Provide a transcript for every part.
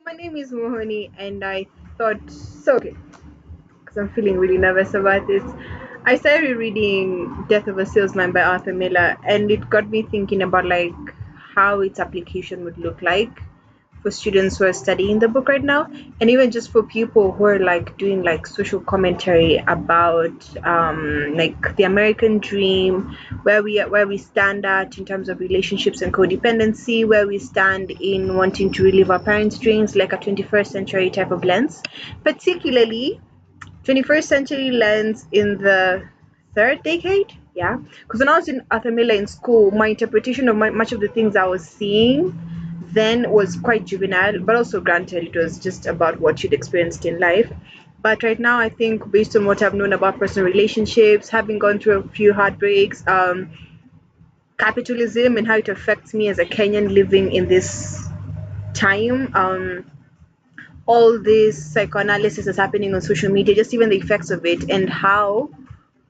My name is Mohoni, and I thought, so okay, because I'm feeling really nervous about this. I started reading Death of a Salesman by Arthur Miller, and it got me thinking about like how its application would look like for students who are studying the book right now, and even just for people who are like doing like social commentary about like the American dream, where we stand at in terms of relationships and codependency, where we stand in wanting to relive our parents' dreams, like a 21st century type of lens, particularly 21st century lens in the third decade. Yeah, because when I was in Arthur Miller in school, my interpretation of much of the things I was seeing then was quite juvenile, but also granted it was just about what you'd experienced in life. But right now, I think based on what I've known about personal relationships, having gone through a few heartbreaks, capitalism and how it affects me as a Kenyan living in this time, all this psychoanalysis is happening on social media, just even the effects of it and how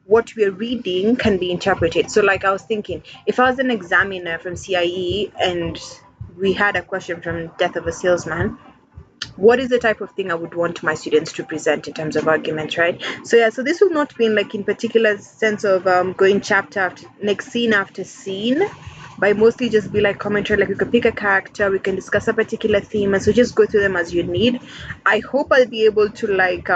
what we're reading can be interpreted. So, like, I was thinking, if I was an examiner from CIE and we had a question from Death of a Salesman, what is the type of thing I would want my students to present in terms of arguments, right? So yeah, so this will not be in like in particular sense of going chapter after next scene after scene, but mostly just be like commentary. Like we could pick a character, we can discuss a particular theme, and so just go through them as you need. I hope I'll be able to like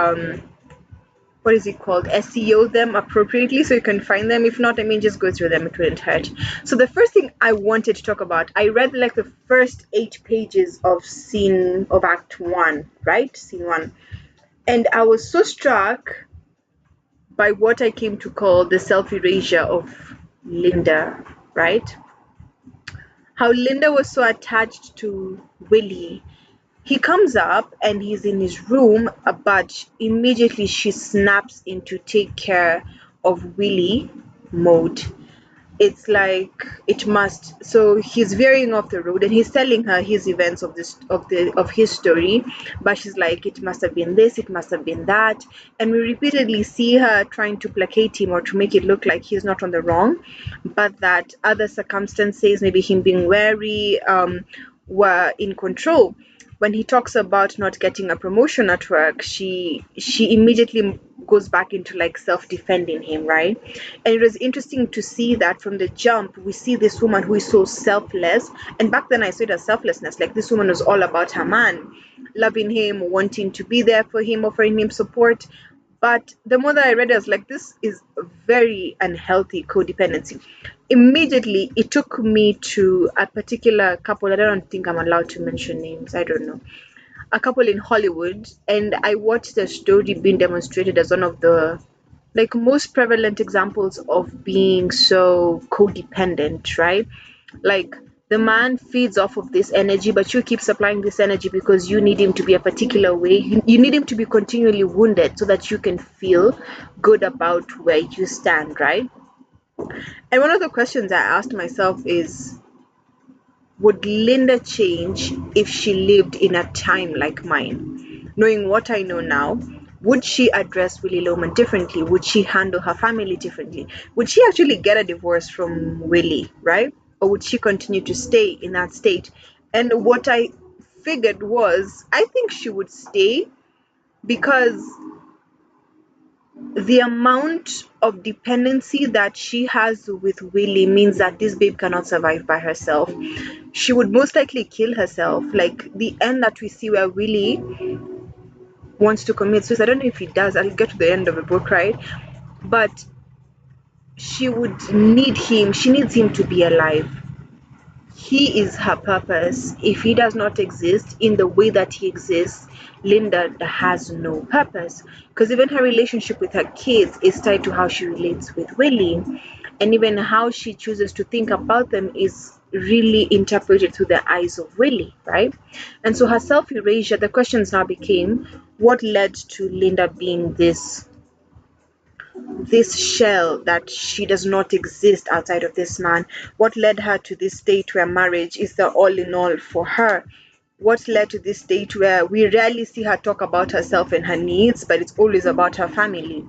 what is it called, SEO them appropriately so you can find them. If not, I mean, just go through them, it wouldn't hurt. So the first thing I wanted to talk about, I read like the first 8 pages of scene of act one, right, scene one, and I was so struck by what I came to call the self-erasure of Linda, right? How Linda was so attached to Willy. He comes up and he's in his room, but immediately she snaps into take care of Willy mode. It's like it must. So he's veering off the road and he's telling her his events of his story, but she's like, it must have been this, it must have been that, and we repeatedly see her trying to placate him or to make it look like he's not on the wrong, but that other circumstances, maybe him being wary, were in control. When he talks about not getting a promotion at work, she immediately goes back into like self-defending him, right? And it was interesting to see that from the jump we see this woman who is so selfless, and back then I saw it as selflessness, like this woman was all about her man, loving him, wanting to be there for him, offering him support. But the more that I read, I was like, this is very unhealthy codependency. Immediately, it took me to a particular couple. I don't think I'm allowed to mention names. I don't know. A couple in Hollywood, and I watched the story being demonstrated as one of the like most prevalent examples of being so codependent, right? Like the man feeds off of this energy, but you keep supplying this energy because you need him to be a particular way. You need him to be continually wounded so that you can feel good about where you stand, right? And one of the questions I asked myself is, would Linda change if she lived in a time like mine? Knowing what I know now, would she address Willie Loman differently? Would she handle her family differently? Would she actually get a divorce from Willie, right? Or would she continue to stay in that state? And what I figured was, I think she would stay because the amount of dependency that she has with Willie means that this babe cannot survive by herself. She would most likely kill herself. Like the end that we see where Willie wants to commit suicide. I don't know if he does. I'll get to the end of the book, right? But she would need him. She needs him to be alive. He is her purpose. If he does not exist in the way that he exists, Linda has no purpose. Because even her relationship with her kids is tied to how she relates with Willie. And even how she chooses to think about them is really interpreted through the eyes of Willie, right? And so her self erasure, the questions now became, what led to Linda being this shell that she does not exist outside of this man? What led her to this state where marriage is the all in all for her? what led to this state where we rarely see her talk about herself and her needs, but it's always about her family.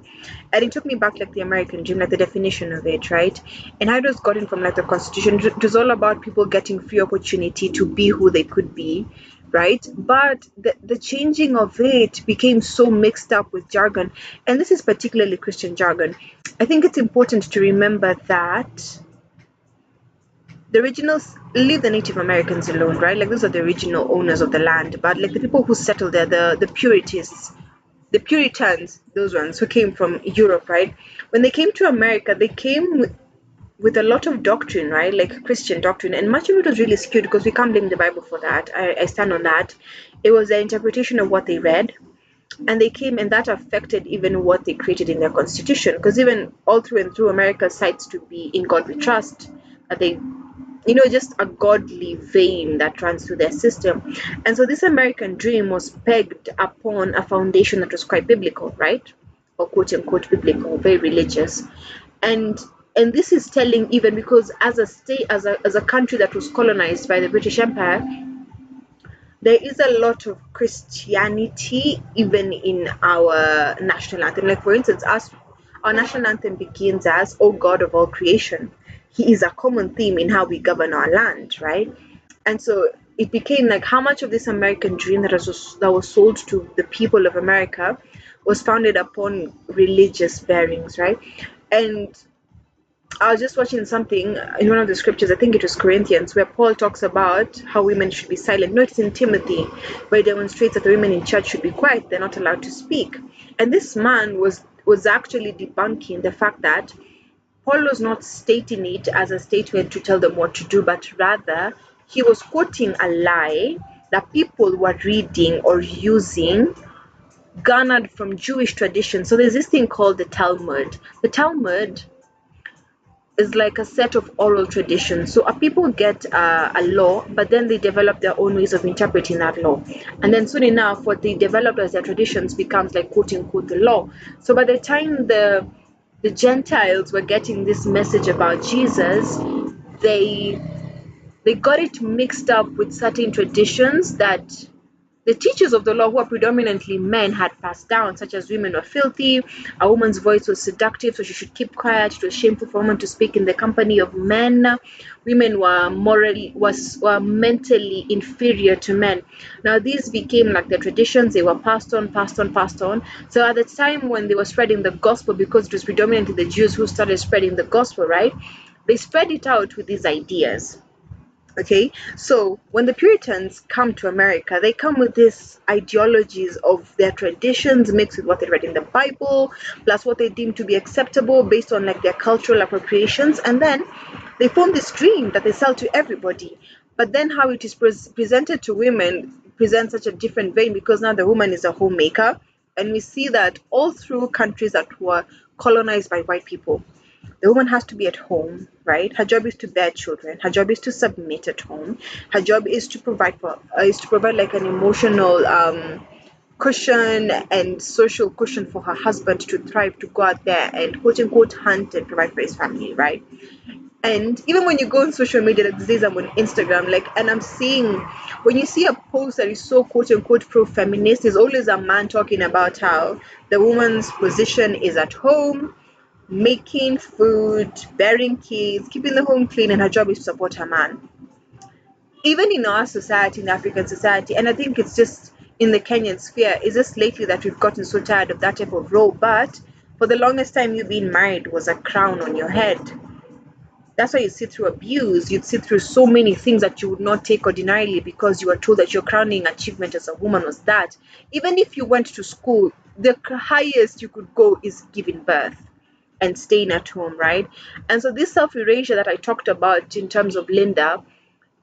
And it took me back like the American dream, like the definition of it, right? And how it was gotten from like the Constitution. It was all about people getting free opportunity to be who they could be, right? But the changing of it became so mixed up with jargon, and this is particularly Christian jargon. I think it's important to remember that the originals, leave the Native Americans alone, right? Like those are the original owners of the land, but like the people who settled there, the Puritists, the Puritans, those ones who came from Europe, right? When they came to America, they came with a lot of doctrine, right? Like Christian doctrine, and much of it was really skewed because we can't blame the Bible for that. I stand on that. It was their interpretation of what they read, and they came, and that affected even what they created in their constitution. Because even all through and through, America cites to be in God we trust, that they, just a godly vein that runs through their system. And so this American dream was pegged upon a foundation that was quite biblical, right? Or quote unquote biblical, very religious. And and this is telling, even because as a state, as a country that was colonized by the British Empire, there is a lot of Christianity even in our national anthem. Like for instance, our national anthem begins as "O God of all creation." He is a common theme in how we govern our land, right? And so it became like how much of this American dream that was sold to the people of America was founded upon religious bearings, right? And I was just watching something in one of the scriptures, I think it was Corinthians, where Paul talks about how women should be silent. No, it's in Timothy, where he demonstrates that the women in church should be quiet, they're not allowed to speak. And this man was actually debunking the fact that Paul was not stating it as a statement to tell them what to do, but rather he was quoting a lie that people were reading or using, garnered from Jewish tradition. So there's this thing called the Talmud. The Talmud is like a set of oral traditions. So people get a law, but then they develop their own ways of interpreting that law. And then soon enough, what they developed as their traditions becomes like quote unquote the law. So by the time the Gentiles were getting this message about Jesus, they they got it mixed up with certain traditions that the teachers of the law, who are predominantly men, had passed down, such as women were filthy, a woman's voice was seductive, so she should keep quiet. It was shameful for a woman to speak in the company of men. Women were mentally inferior to men. Now these became like the traditions, they were passed on, passed on, passed on. So at the time when they were spreading the gospel, because it was predominantly the Jews who started spreading the gospel, right? They spread it out with these ideas. Okay, so when the Puritans come to America, they come with these ideologies of their traditions mixed with what they read in the Bible, plus what they deem to be acceptable based on like their cultural appropriations, and then they form this dream that they sell to everybody. But then how it is presented to women presents such a different vein, because now the woman is a homemaker, and we see that all through countries that were colonized by white people, the woman has to be at home, right? Her job is to bear children. Her job is to submit at home. Her job is to provide like an emotional cushion and social cushion for her husband to thrive, to go out there and quote unquote hunt and provide for his family, right? And even when you go on social media, like these days I'm on Instagram, like, and I'm seeing, when you see a post that is so quote unquote pro feminist, there's always a man talking about how the woman's position is at home, making food, bearing kids, keeping the home clean, and her job is to support her man. Even in our society, in the African society, and I think it's just in the Kenyan sphere, it's just lately that we've gotten so tired of that type of role. But for the longest time, you being married was a crown on your head. That's why you sit through abuse, you'd sit through so many things that you would not take ordinarily, because you were told that your crowning achievement as a woman was that. Even if you went to school, the highest you could go is giving birth and staying at home, right? And so this self-erasure that I talked about in terms of Linda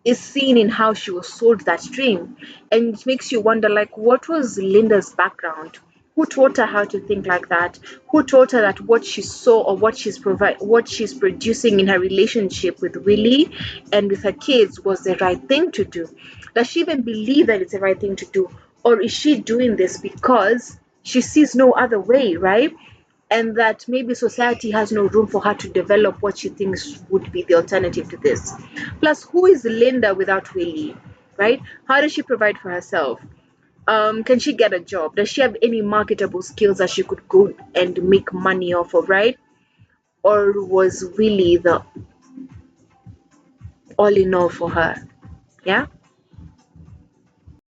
is seen in how she was sold that dream. And it makes you wonder, like, what was Linda's background? Who taught her how to think like that? Who taught her that what she saw, or what she's producing in her relationship with Willy and with her kids was the right thing to do? Does she even believe that it's the right thing to do? Or is she doing this because she sees no other way, right? And that maybe society has no room for her to develop what she thinks would be the alternative to this. Plus, who is Linda without Willy? right? How does she provide for herself? Can she get a job? Does she have any marketable skills that she could go and make money off of, right? Or was Willy the all in all for her? Yeah.